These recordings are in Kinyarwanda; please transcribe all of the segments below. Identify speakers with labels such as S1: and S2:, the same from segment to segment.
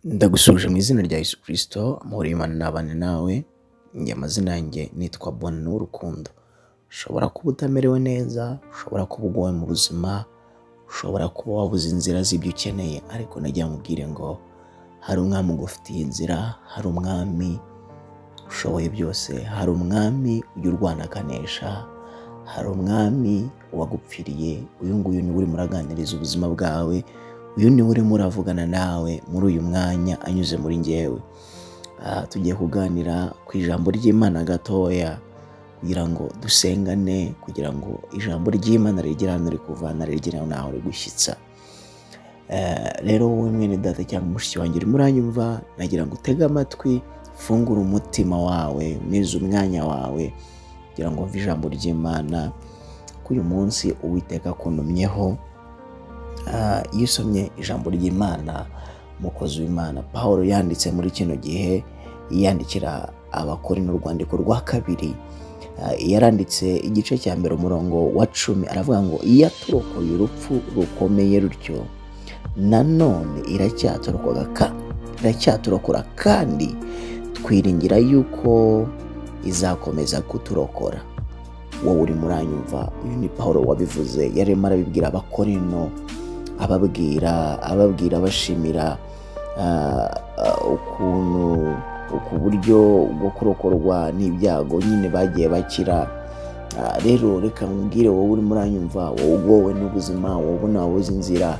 S1: Ndagusuje mu izina rya Yesu Kristo, amahoro y'Imana nabane nawe. Amazina yanjye nitwa Bonane w'urukundo. Ushobora kuba utamerewe neza, ushobora kuba ugowe mu buzima, ushobora kuba wabuze inzira z'ibyo ukeneye, ariko nagira nkubwire ngo hari umwami ugufitiye inzira, hari umwami ushoboye byose, hari umwami ujya urwana akanesha, hari umwami wagupfiriye. Uyu nguyu niwe urimo uraganiriza ubuzima bwawe, uyu niwe urimo uravugana nawe muri uyu mwanya anyuze muri njyewe. Tugiye kuganira ku ijambo ry'Imana gatoya kugira ngo dusengane, kugira ngo ijambo ry'Imana rigere hano rikuvana rigere naho rigushyitsa. Rero wowe mwene data cyangwa mushiki wanjye urimo uranyumva, nagira ngo utege amatwi, fungura umutima wawe, mwiza umwanya wawe kugira ngo wumve ijambo ry'Imana ko uyu munsi Uwiteka akuntumyeho. Iyo usomye ijambo ry'Imana, umukozi w'Imana Pawulo yanditse muri kino gihe yandikira Abakorinto urwandiko rwa kabiri, yaranditse igice cya mbere umurongo wa 10, aravuga ngo iyo aturokoye urupfu rukomeye rutyo, nanone iracyaturokora kandi twiringira yuko izakomeza kuturokora. Wowe uri muranyumva, uyu ni Pawulo wabivuze, yarimo arabibwira Abakorinto, ababwira bashimira ukuntu ku buryo bwo kurokorwa n'ibyago nyine bagiye bakira. Rero reka nkubwire wowe uri muranyumva, wowe ugowe n'ubuzima, wowe ubona wabuze inzira,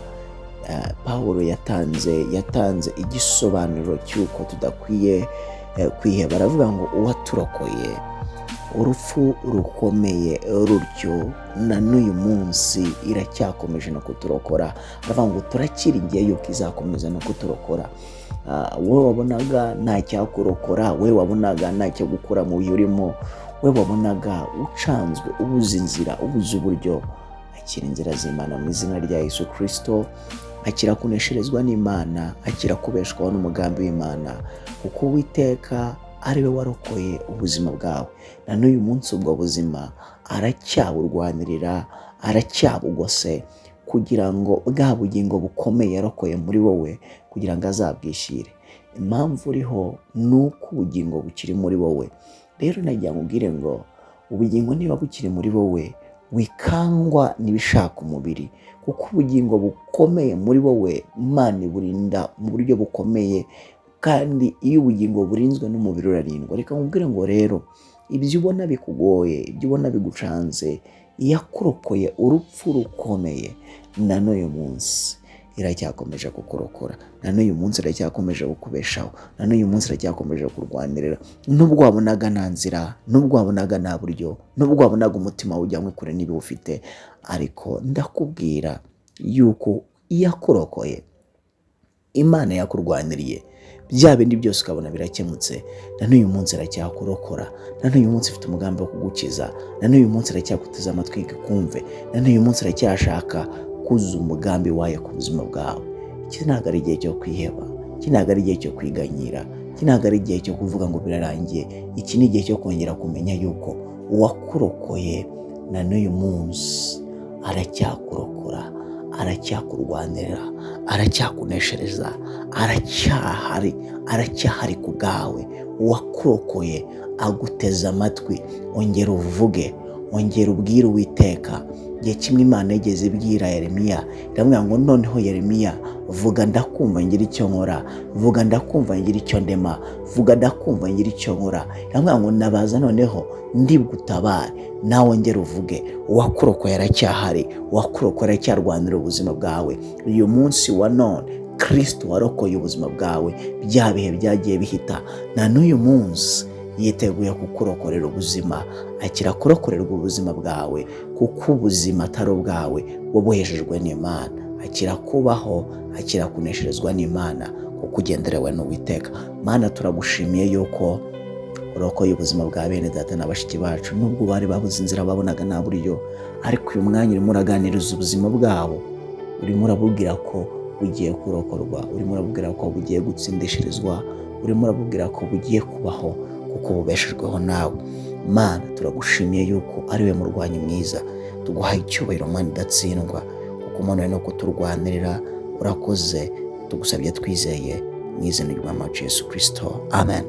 S1: Pawulo yatanze igisobanuro cy'uko tudakwiye kwiheba. Aravuga ngo uwaturokoye urupfu rukomeye rutyo, na n'uyu munsi iracyakomeje no kuturokora. Aravuga ngo turakiringiye yuko izakomeza no kuturokora. Wowe wabonaga nta cyakurokora, wowe wabonaga nta cyo gukura mu bihe urimo, wowe wabonaga ucanzwe, ubuze inzira, ubuze uburyo, akira inzira z'Imana mu izina rya Yesu Kristo. Akira kunesherezwa n'Imana, akira kubeshwaho n'umugambi w'Imana, kuko Uwiteka ari we warokoye ubuzima bwawe. Na n'uyu munsi ubwo buzima aracyaburwanirira, aracyabugose kugira ngo bwa bugingo bukomeye yarokoye muri wowe kugira ngo azabwishyire. Impamvu uriho ni uko ubugingo bukiri muri wowe. Rero nagira nkubwire ngo ubugingo niba bukiri muri wowe, wikangwa n'ibishaka umubiri, kuko ubugingo bukomeye muri wowe Imana iburinda mu buryo bukomeye, kandi iyo ubugingo burinzwe n'umubiri urarindwa. Reka nkubwire ngo rero ibyo ubona bikugoye, ibyo ubona bigucanze, iyo akurokoye urupfu rukomeye, na n'uyu munsi iracyakomeje kukurokora, na n'uyu munsi iracyakomeje kukubeshaho, na n'uyu munsi iracyakomeje kurwanirira. Nubwo wabonaga nta nzira, nubwo wabonaga nta buryo, nubwo wabonaga umutima ujyanywe kure n'ibi ufite, ariko ndakubwira yuko iyo akurokoye, Imana yakurwaniriye, bya bindi byose ukabona birakemutse, na n'uyu munsi iracyakurokora, na n'uyu munsi ifite umugambi wo kugukiza, na n'uyu munsi iracyaguteza amatwi kumve, na n'uyu munsi iracyashaka kuzuza umugambi wayo ku buzima bwawe. Iki ntabwo ari igihe cyo kwiheba, iki ntabwo ari igihe cyo kwiganyira, iki ntabwo ari igihe cyo kuvuga ngo birarangiye. Iki ni igihe cyo kongera kumenya yuko uwakurokoye na n'uyu munsi aracyakurokora, aracyakurwanirira, aracyakuneshereza, aracyahari ku bwawe. Uwakurokoye aguteza amatwi. Ongera uvuge, ongera ubwire Uwiteka. Igihe kimwe Imana yigeze ibwira Yeremiya, iramubwira ngo noneho Yeremiya, vuga ndakumva ngira icyo nkora, vuga ndakumva ngira icyo ndema, vuga ndakumva ngira icyo nkora. Iramubwira ngo nabaza noneho ndigutabare, nawe ongera uvuge. Uwakurokoye aracyahari, uwakurokoye aracyarwanira ubuzima bwawe. Uyu munsi wa none Kristo warokoye ubuzima bwawe, bya bihe byagiye bihita, na n'uyu munsi yiteguye kukurokorera ubuzima. Akira kurokorerwa ubuzima bwawe, kuko ubuzima atari ubwawe, wabuheshejwe n'Imana. Akira kubaho, akira kunesherezwa n'Imana, kuko ugenderewe n'Uwiteka. Mana, turagushimiye yuko urokoye ubuzima bwa bene data na bashiki bacu, nubwo bari babuze inzira, babonaga nta buryo, ariko uyu mwanya urimo uraganiriza ubuzima bwabo, urimo urabubwira ko bugiye kurokorwa, urimo urabubwira ko bugiye gutsindishirizwa, urimo urabubwira ko bugiye kubaho kuko bubeshejweho nawe. Mana, turagushimiye yuko ari we murwanyi mwiza. Tuguhaye icyubahiro Mana idatsindwa, kuko umuntu no kuturwanirira. Urakoze, tugusabye twizeye, mu izina ry'umwami wacu Yesu Kristo, amen.